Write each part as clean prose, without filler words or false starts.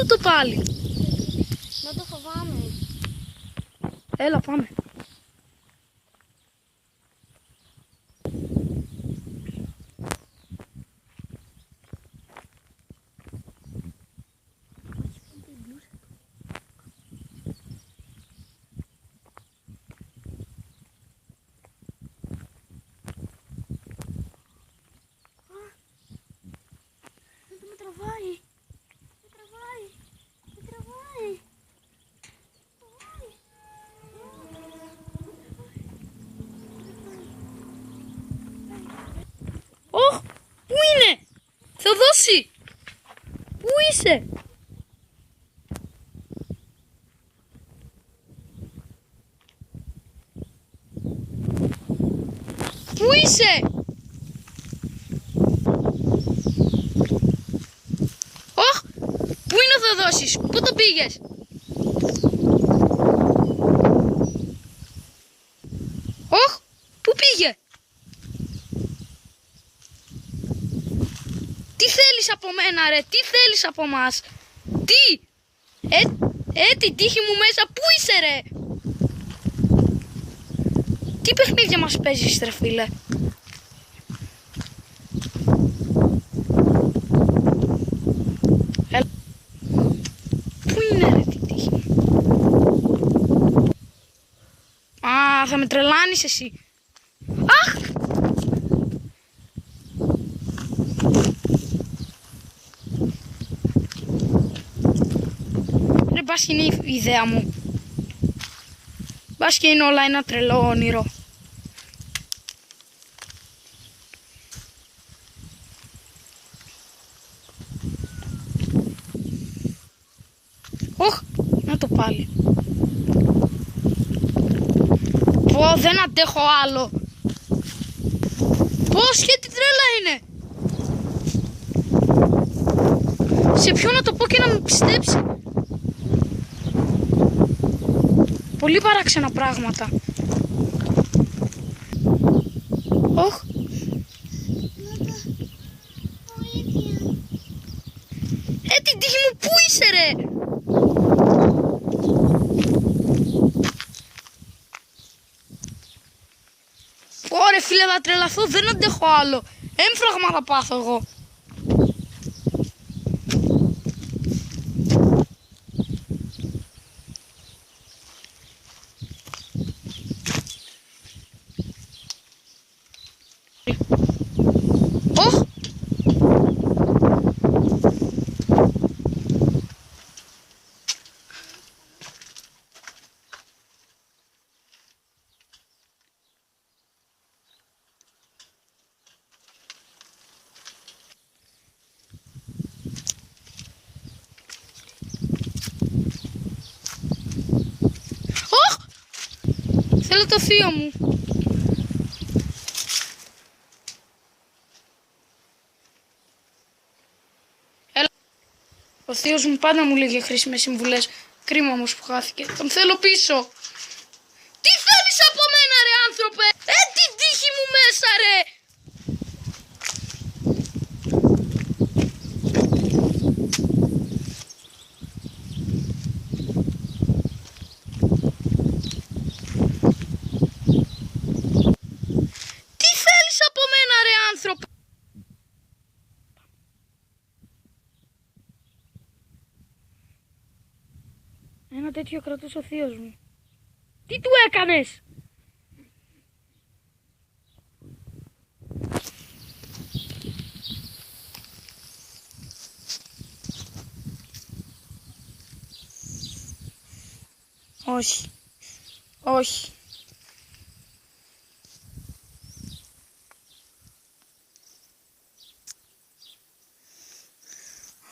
το πάλι. Να το φοβάμαι. Έλα πάμε. Με τραβάει. Με τραβάει. Με τραβάει. Ωχ, πού είναι? Θεοδόση, πού είσαι? Πού είσαι? Ωχ, πού είναι ο Θεοδόσης? Πού το πήγες? Ωχ, πού πήγε? Τι θέλεις από μένα ρε, τι θέλεις από μας? Τι? Τη τύχη μου μέσα, πού είσαι ρε? Τι παιχνίδια μας παίζεις ρε φίλε? Πού είναι ρε τη τύχη μου? Α, θα με τρελάνεις εσύ. Αχ! Ρε μπας και είναι η ιδέα μου. Μπας και είναι όλα ένα τρελό όνειρο. Ωχ, να το πάλι. Πω, δεν αντέχω άλλο. Πώς και τι τρέλα είναι? Σε ποιον να το πω και να μου πιστέψει? Πολύ παράξενα πράγματα. Ωχ. Την τύχη μου, πού είσαι ρε? Ωρε φίλε, θα τρελαθώ, δεν αντέχω άλλο. Έμφραγμα θα πάθω εγώ. Ωχ. Θέλω το θείο μου. Έλα. Ο θείος μου πάντα μου λέγε χρήσιμες συμβουλές. Κρίμα όμως που χάθηκε. Τον θέλω πίσω. Τι θέλεις από μένα ρε άνθρωπε? Την τύχη μου μέσα ρε. Ένα τέτοιο κρατούσε ο θείος μου. Τι του έκανες? Όχι. Όχι.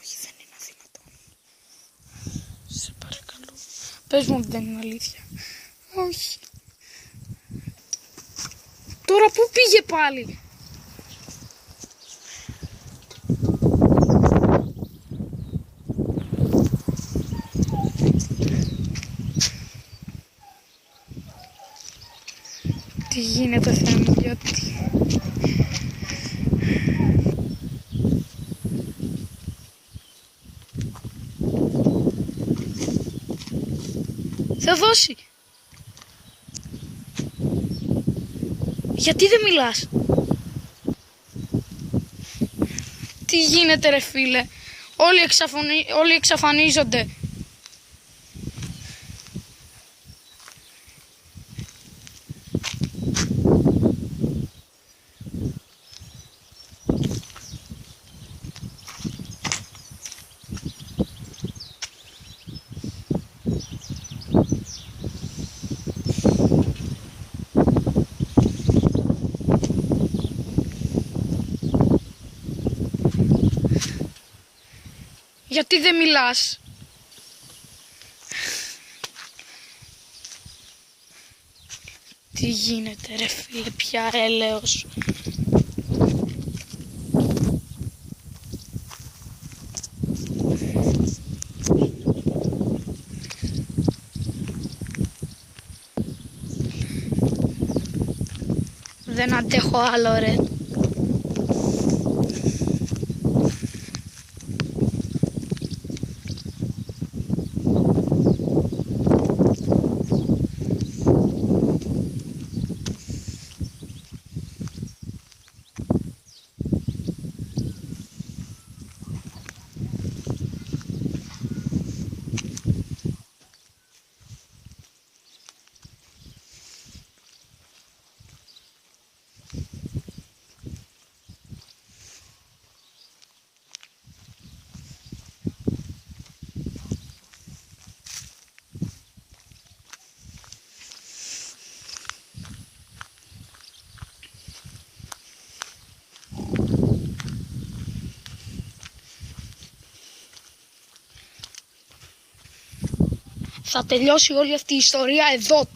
Όχι, δεν είναι αδυνατόν. Σε παρακαλώ. Πες μου ότι δεν είναι αλήθεια. Όχι. Τώρα πού πήγε πάλι? Τι γίνεται Θεέ μου, γιατί? Θεοδόση. Γιατί δεν μιλάς? Τι γίνεται ρε φίλε? Όλοι εξαφανίζονται. Γιατί δεν μιλάς? Τι γίνεται ρε φίλε, πια έλεος. Δεν αντέχω άλλο ρε. Θα τελειώσει όλη αυτή η ιστορία εδώ,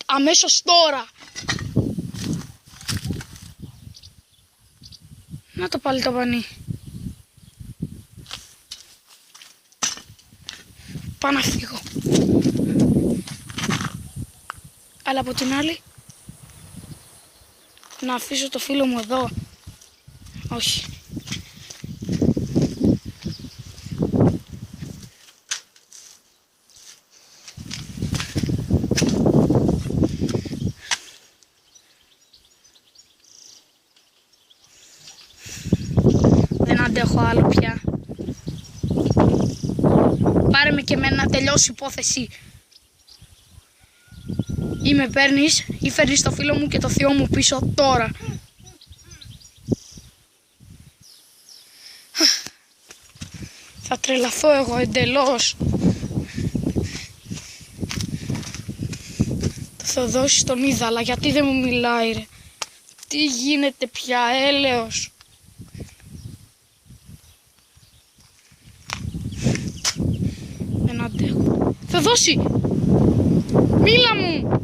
αμέσως τώρα. Να το πάλι το πανί. Πάω να φύγω. Αλλά από την άλλη, να αφήσω το φίλο μου εδώ. Όχι. Δεν αντέχω άλλο πια. Πάρε με και εμένα να τελειώσει η υπόθεση. Ή με παίρνεις ή φέρνεις το φίλο μου και το θείο μου πίσω τώρα. Θα τρελαθώ εγώ εντελώς. Το Θεοδόση τον είδα, αλλά γιατί δεν μου μιλάει ρε? Τι γίνεται πια, έλεος. Δεν αντέχω. Θεοδόση! Μίλα μου!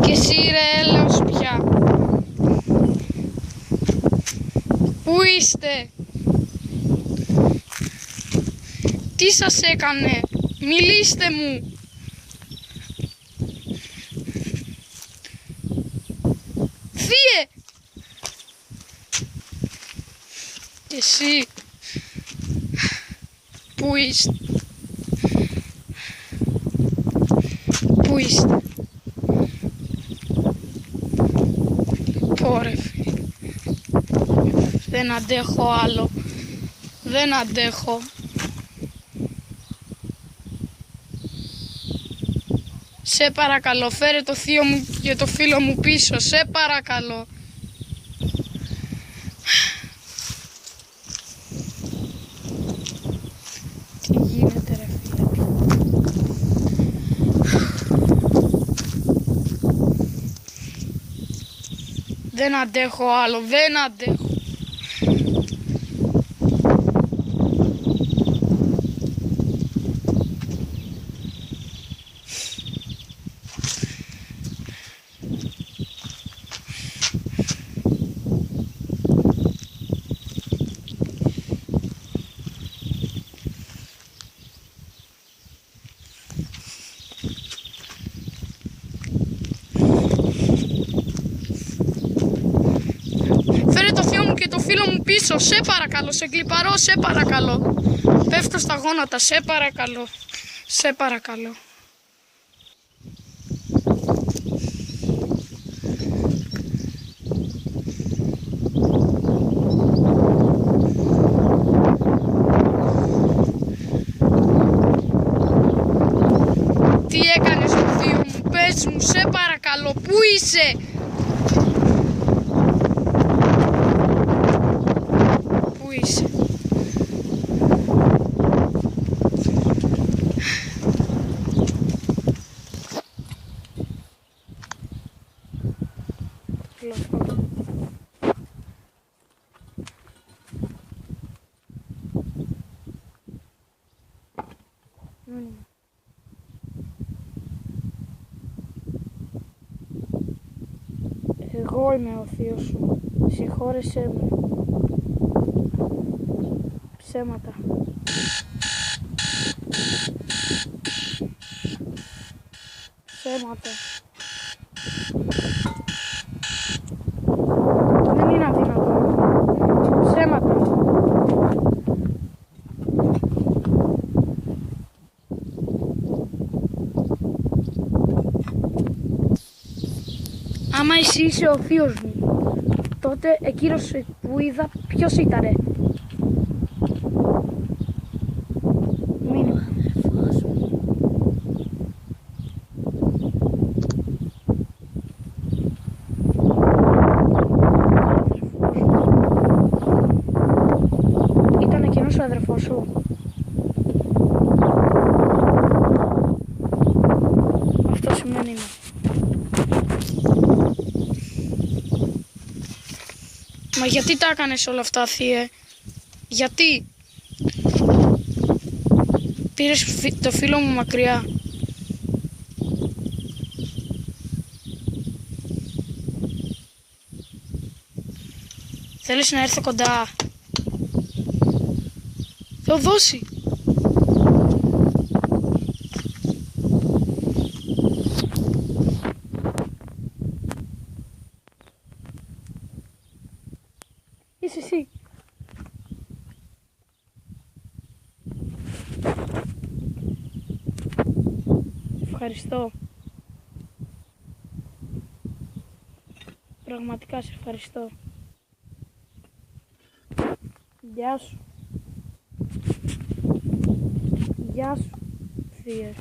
Και εσύ ρε έλεος πια. Πού είστε? Τι σας έκανε? Μιλήστε μου! Θύε! Και εσύ? Πού είστε? Πού είστε? Πόρε φίλε. Δεν αντέχω άλλο. Δεν αντέχω. Σε παρακαλώ, φέρε το θείο μου και το φίλο μου πίσω. Σε παρακαλώ. Τι γίνεται ρε φίλε? Δεν αντέχω άλλο, δεν αντέχω. Φέρε το θείο μου και το φίλο μου πίσω, σε παρακαλώ, σε κλιπαρώ, σε παρακαλώ. Πέφτω στα γόνατα, σε παρακαλώ. Σε παρακαλώ. Πού είσαι? Πού είσαι? Εγώ είμαι ο θείος σου. Συγχώρεσέ με. Ψέματα. Ψέματα. Δεν είναι αδύνατο. Ψέματα. Άμα εσύ είσαι ο θείος μου, τότε εκείνος που είδα ποιος ήτανε? Μήνυμα. Ήταν εκείνος ο αδερφός σου? Αυτό σημαίνει ναι. Μα γιατί τα έκανες όλα αυτά, Θείε? Γιατί? Πήρες το φίλο μου μακριά. Θέλεις να έρθω κοντά? Θεοδόση! Είσαι εσύ. Ευχαριστώ. Πραγματικά σε ευχαριστώ. Γεια σου. Γεια σου, Θείε.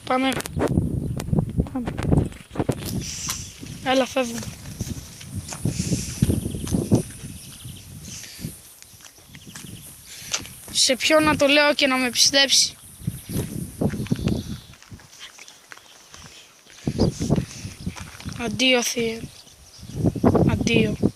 Πάμε. Έλα, φεύγουμε. Σε ποιον να το λέω και να με πιστέψει? Αντίο, Θείε. Αντίο.